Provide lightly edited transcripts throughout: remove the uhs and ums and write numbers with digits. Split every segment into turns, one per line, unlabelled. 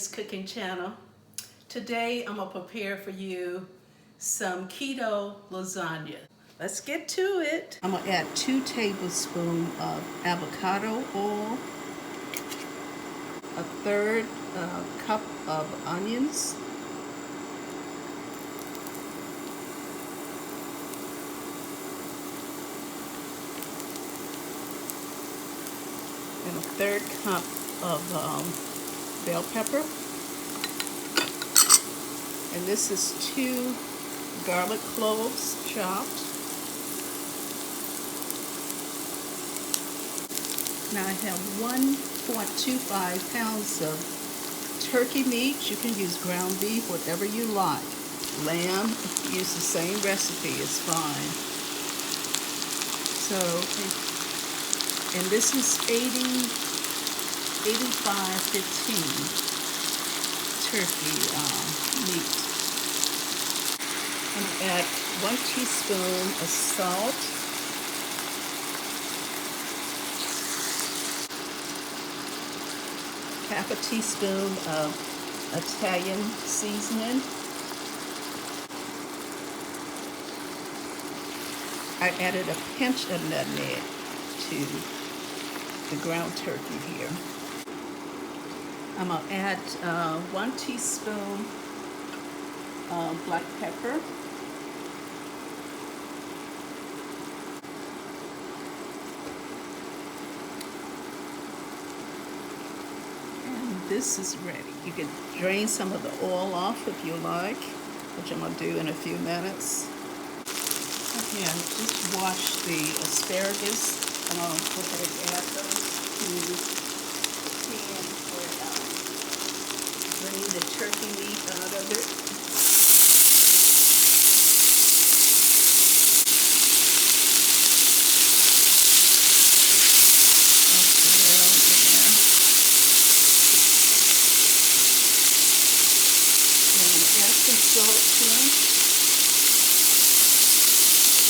Bettye's cooking channel. Today I'm gonna prepare for you some keto lasagna. Let's get to it. I'm gonna add 2 tablespoons of avocado oil, a third cup of onions, and a third cup of bell pepper. And this is 2 garlic cloves chopped. Now I have 1.25 pounds of turkey meat. You can use ground beef, whatever you like. Lamb, use the same recipe, it's fine. So, and this is 85-15 turkey meat. I'm gonna add 1 teaspoon of salt, half a teaspoon of Italian seasoning. I added a pinch of nutmeg to the ground turkey here. I'm going to add 1 teaspoon black pepper, and this is ready. You can drain some of the oil off if you like, which I'm going to do in a few minutes. Okay, I just washed the asparagus. I'm going to go ahead and add those to the pan for drain the turkey meat out of it. And add some salt to them.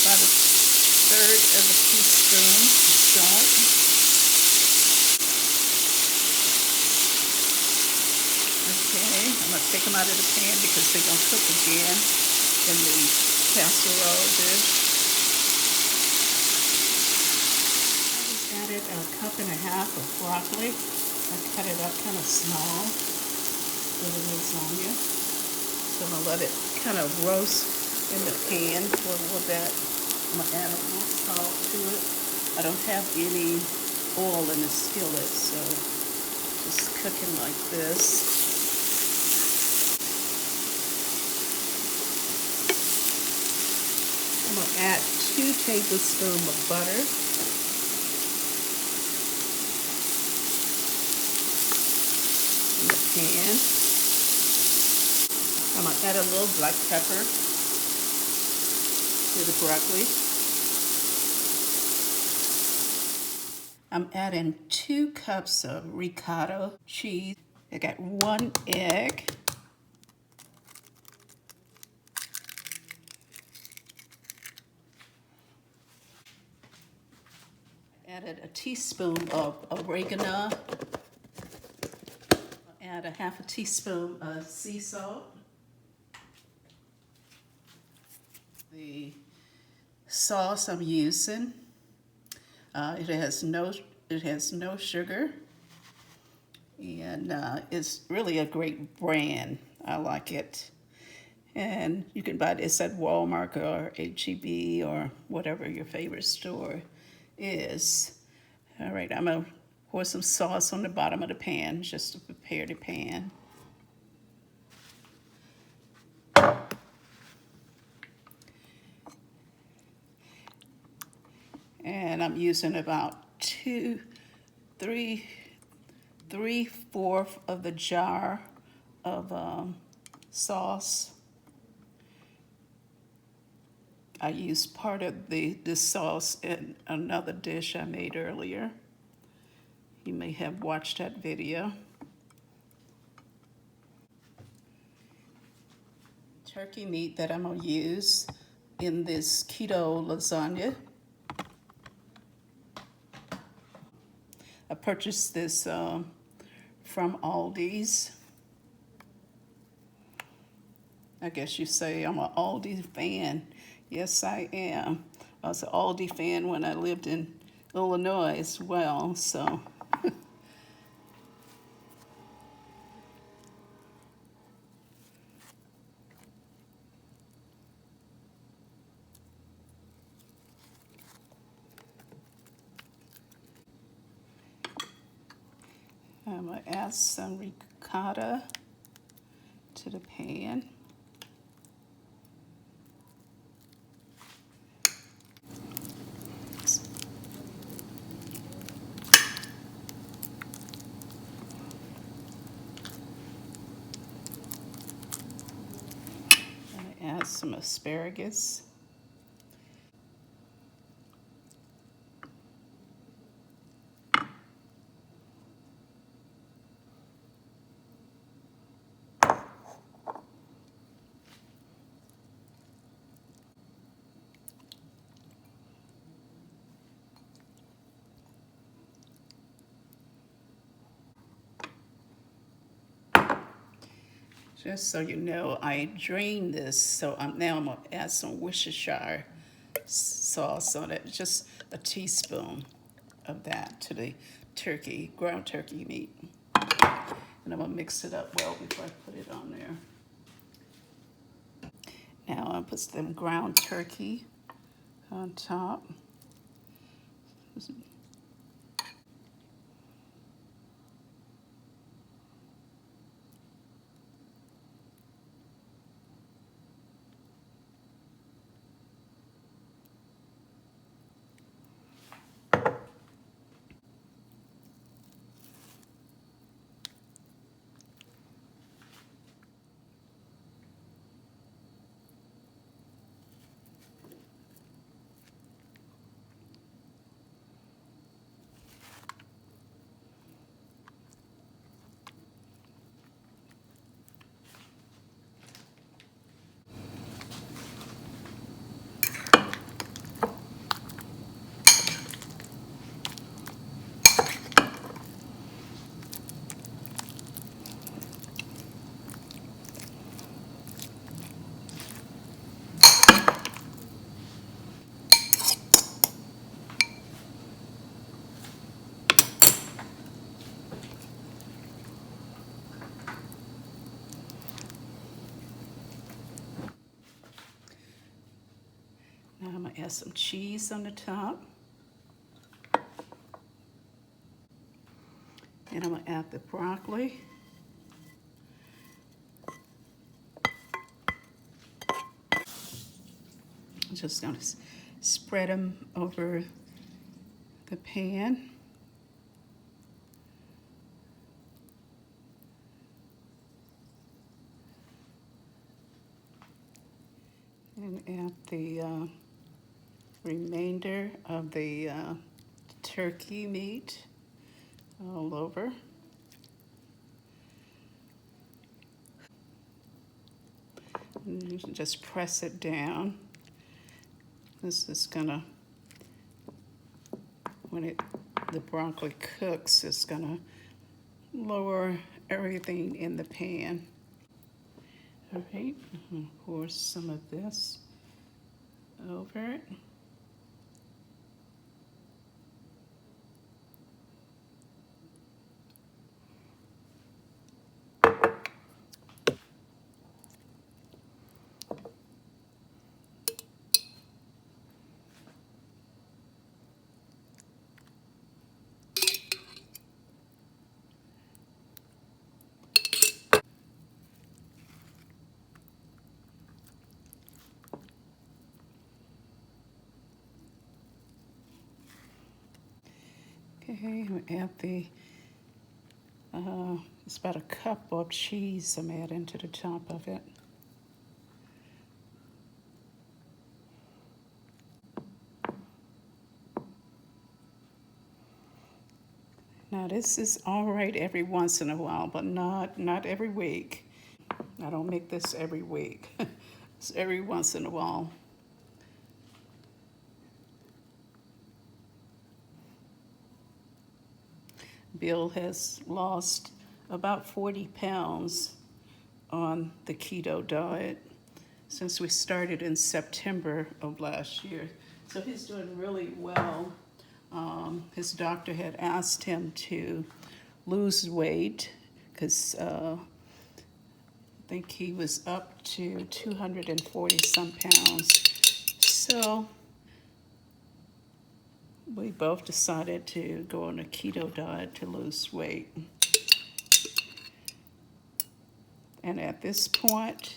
About a third of a teaspoon of salt. Okay, I'm going to take them out of the pan because they're going to cook again in the casserole dish. I just added a cup and a half of broccoli. I cut it up kind of small for the lasagna. So I'm going to let it kind of roast in the pan for a little bit. I'm going to add a little salt to it. I don't have any oil in the skillet, so just cooking like this. I'm going to add 2 tablespoons of butter. In the pan. I'm going to add a little black pepper to the broccoli. I'm adding 2 cups of ricotta cheese. I got 1 egg. Added a teaspoon of oregano. Add a half a teaspoon of sea salt. The sauce I'm using, it has no sugar, and it's really a great brand. I like it, and you can buy this at Walmart or H-E-B or whatever your favorite store is. All right, I'm gonna pour some sauce on the bottom of the pan just to prepare the pan. And I'm using about 3/4 of the jar of sauce. I used part of the sauce in another dish I made earlier. You may have watched that video. Turkey meat that I'm going to use in this keto lasagna. I purchased this from Aldi's. I guess you say I'm an Aldi fan. Yes, I am. I was an Aldi fan when I lived in Illinois as well, so. I'm going to add some ricotta to the pan. Add some asparagus. Just so you know, I drained this, so now I'm going to add some Worcestershire sauce on it. Just a teaspoon of that to the turkey, ground turkey meat. And I'm going to mix it up well before I put it on there. Now I'll put some ground turkey on top. Now I'm going to add some cheese on the top. And I'm going to add the broccoli. I'm just going to spread them over the pan. And add the remainder of the turkey meat all over. And you can just press it down. This is gonna, when the broccoli cooks, it's gonna lower everything in the pan. All right, pour some of this over it. Okay, I'm gonna add the, it's about a cup of cheese I'm adding to the top of it. Now this is all right every once in a while, but not every week. I don't make this every week. It's every once in a while. Bill has lost about 40 pounds on the keto diet. since we started in September of last year. So he's doing really well. His doctor had asked him to lose weight because I think he was up to 240 some pounds. So we both decided to go on a keto diet to lose weight. And at this point,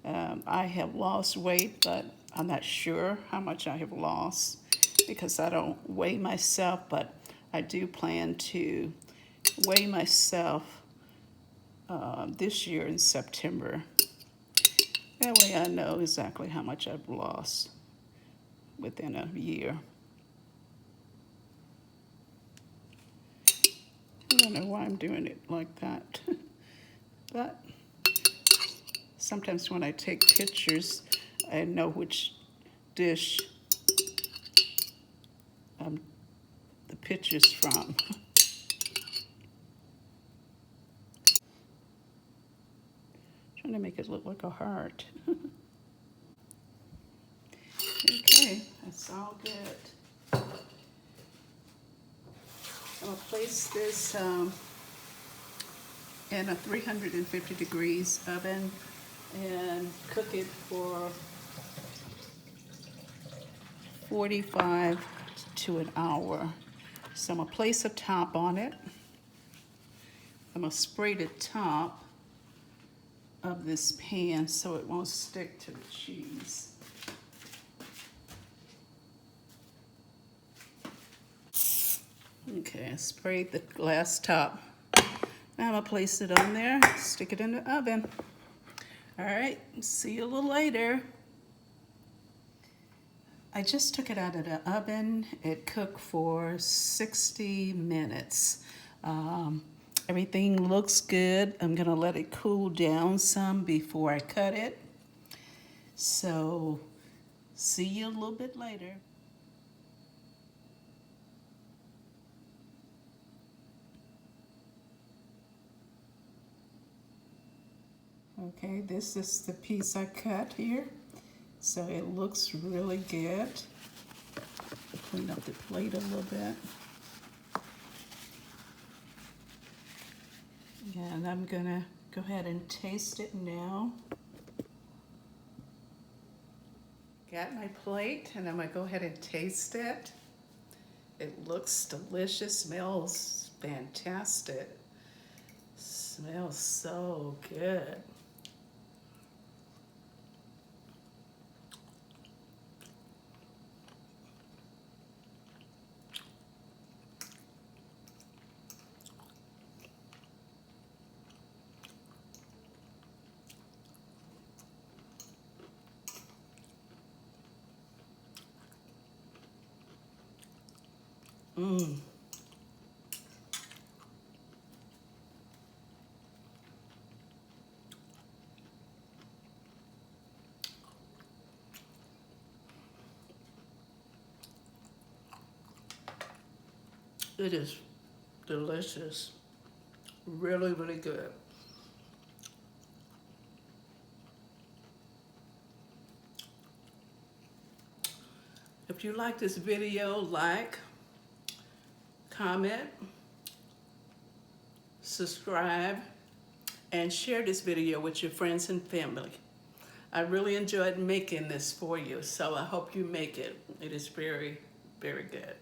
I have lost weight, but I'm not sure how much I have lost because I don't weigh myself, but I do plan to weigh myself this year in September. That way I know exactly how much I've lost within a year. I don't know why I'm doing it like that. But sometimes when I take pictures, I know which dish the picture's from. Trying to make it look like a heart. Okay, that's all good. I'm gonna place this in a 350 degrees oven and cook it for 45 to an hour. So I'm gonna place a top on it. I'm gonna spray the top of this pan so it won't stick to the cheese. Okay, I sprayed the glass top. Now I'm gonna place it on there, stick it in the oven. All right, see you a little later. I just took it out of the oven. It cooked for 60 minutes. Everything looks good. I'm gonna let it cool down some before I cut it. So, see you a little bit later. Okay, this is the piece I cut here. So it looks really good. Clean up the plate a little bit. And I'm gonna go ahead and taste it now. Got my plate and I'm gonna go ahead and taste it. It looks delicious, smells fantastic. Smells so good. Mmm. It is delicious. Really, really good. If you like this video, like, comment, subscribe, and share this video with your friends and family. I really enjoyed making this for you, so I hope you make it. It is very, very good.